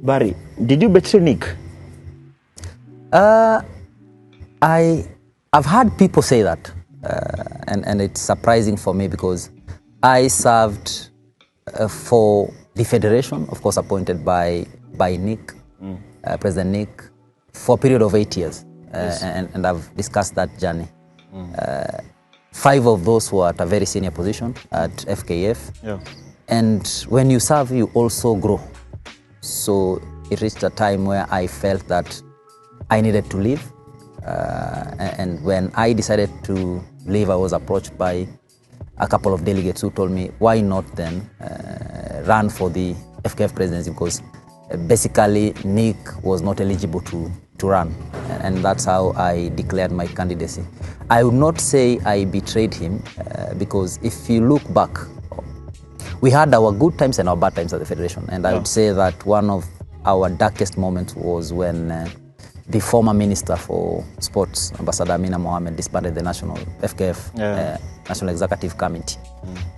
Barry, did you betray Nick? I've had people say that, and it's surprising for me because I served for the federation, of course, appointed by Nick, President Nick, for a period of 8 years, yes. and I've discussed that journey. 5 of those were at a very senior position at FKF, yeah. And when you serve, you also grow. So it reached a time where I felt that I needed to leave. And when I decided to leave, I was approached by a couple of delegates who told me, why not then run for the FKF presidency? Because basically Nick was not eligible to run. And that's how I declared my candidacy. I would not say I betrayed him because if you look back, we had our good times and our bad times at the federation. And I would say that one of our darkest moments was when the former Minister for Sports, Ambassador Amina Mohammed, disbanded the national FKF National Executive Committee.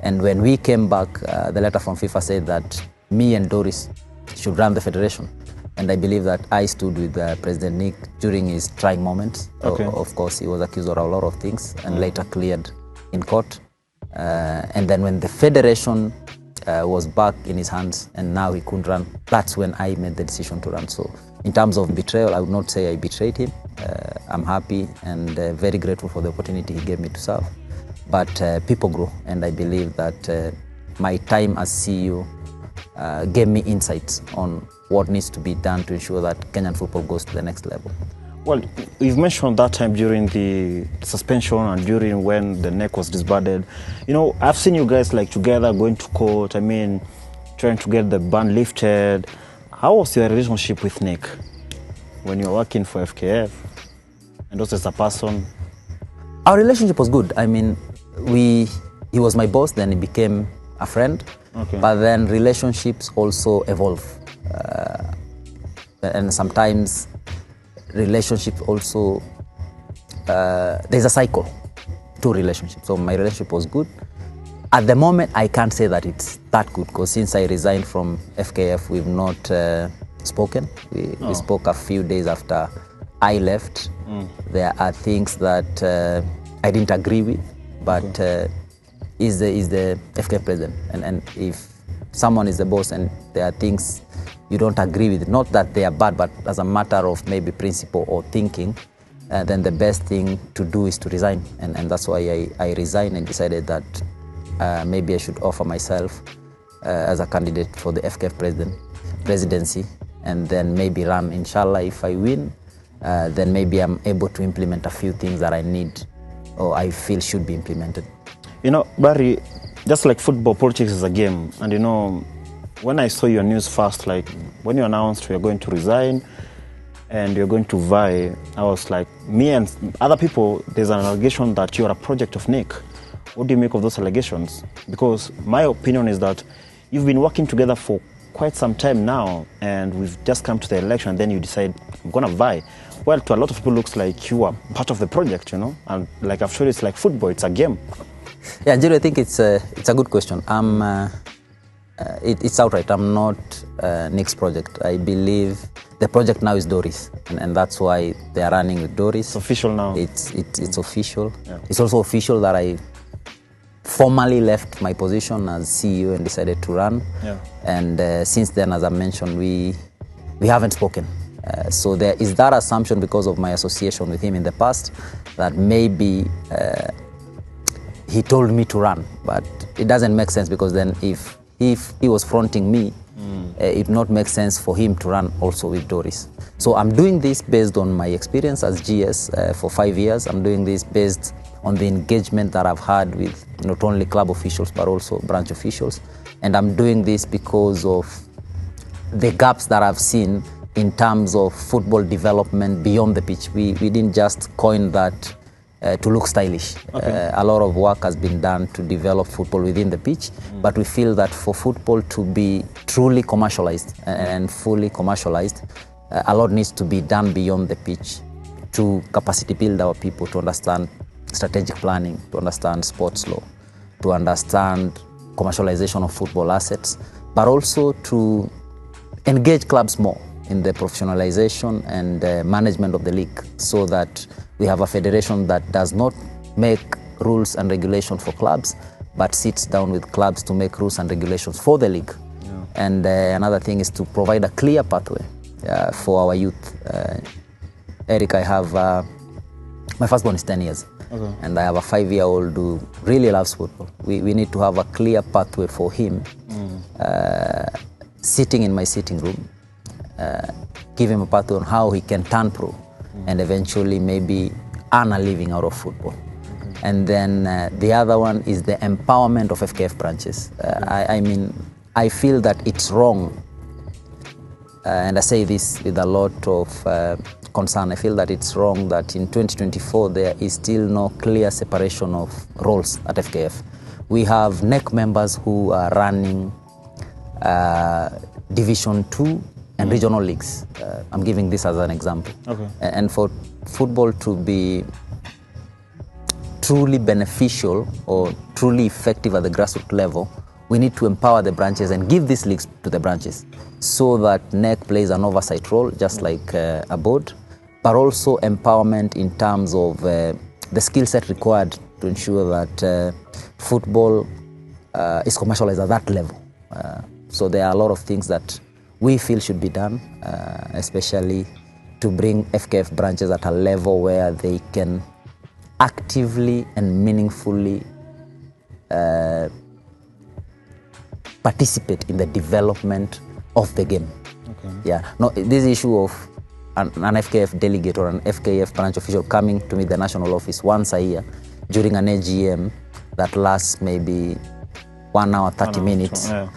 And when we came back, the letter from FIFA said that me and Doris should run the federation. And I believe that I stood with President Nick during his trying moments. Of course, he was accused of a lot of things and later cleared in court. And then when the federation was back in his hands and now he couldn't run, that's when I made the decision to run. So in terms of betrayal, I would not say I betrayed him. I'm happy and very grateful for the opportunity he gave me to serve. But people grow, and I believe that my time as CEO gave me insights on what needs to be done to ensure that Kenyan football goes to the next level. Well, you've mentioned that time during the suspension and during when the neck was disbanded. You know, I've seen you guys like together going to court, I mean, trying to get the ban lifted. How was your relationship with Nick when you were working for FKF and also as a person? Our relationship was good. I mean, he was my boss, then he became a friend. But then relationships also evolve. And sometimes relationships also, there's a cycle to relationships. So my relationship was good. At the moment, I can't say that it's that good because since I resigned from FKF, we've not spoken. We spoke a few days after I left. There are things that I didn't agree with, but he's the FKF president. And if someone is the boss and there are things you don't agree with, not that they are bad, but as a matter of maybe principle or thinking, then the best thing to do is to resign. And that's why I resigned and decided that maybe I should offer myself as a candidate for the FKF presidency and then maybe run. Inshallah, if I win, then maybe I'm able to implement a few things that I need or I feel should be implemented. You know, Barry, just like football, politics is a game. And you know, when I saw your news first, like when you announced you're going to resign and you're going to vie, I was like, me and other people, there's an allegation that you're a project of Nick. What do you make of those allegations? Because my opinion is that you've been working together for quite some time now and we've just come to the election and then you decide, I'm going to vie. Well, to a lot of people, it looks like you are part of the project, you know? And like I've told you, it's like football, it's a game. Yeah, Jerry, I think it's a good question. It's outright. I'm not Nick's project. I believe the project now is Doris, and that's why they are running with Doris. It's official now. It's official. Yeah. It's also official that I formally left my position as CEO and decided to run. Yeah. And since then, as I mentioned, we haven't spoken. So there is that assumption because of my association with him in the past that maybe he told me to run, but it doesn't make sense because then if he was fronting me, it would not make sense for him to run also with Doris. So I'm doing this based on my experience as GS for 5 years. I'm doing this based on the engagement that I've had with not only club officials but also branch officials. And I'm doing this because of the gaps that I've seen in terms of football development beyond the pitch. We didn't just coin that to look stylish. A lot of work has been done to develop football within the pitch, but we feel that for football to be truly commercialized and fully commercialized, a lot needs to be done beyond the pitch to capacity build our people to understand strategic planning, to understand sports law, to understand commercialization of football assets, but also to engage clubs more in the professionalization and management of the league, so that we have a federation that does not make rules and regulations for clubs, but sits down with clubs to make rules and regulations for the league. Yeah. And another thing is to provide a clear pathway for our youth. Eric, I have, my firstborn is 10 years. Okay. And I have a 5-year-old who really loves football. We need to have a clear pathway for him, sitting in my sitting room, give him a pathway on how he can turn pro and eventually maybe earn a living out of football. And then the other one is the empowerment of FKF branches. I mean, I feel that it's wrong, and I say this with a lot of concern. I feel that it's wrong that in 2024 there is still no clear separation of roles at FKF. We have NEC members who are running Division 2 and regional leagues. I'm giving this as an example. Okay. And for football to be truly beneficial or truly effective at the grassroots level, we need to empower the branches and give these leagues to the branches, so that NEC plays an oversight role, just like a board, but also empowerment in terms of the skill set required to ensure that football is commercialized at that level. So there are a lot of things that we feel should be done, especially to bring FKF branches at a level where they can actively and meaningfully participate in the development of the game. Okay. Yeah. No, this issue of an FKF delegate or an FKF branch official coming to meet the national office once a year during an AGM that lasts maybe 1 hour, 30 minutes. Yeah.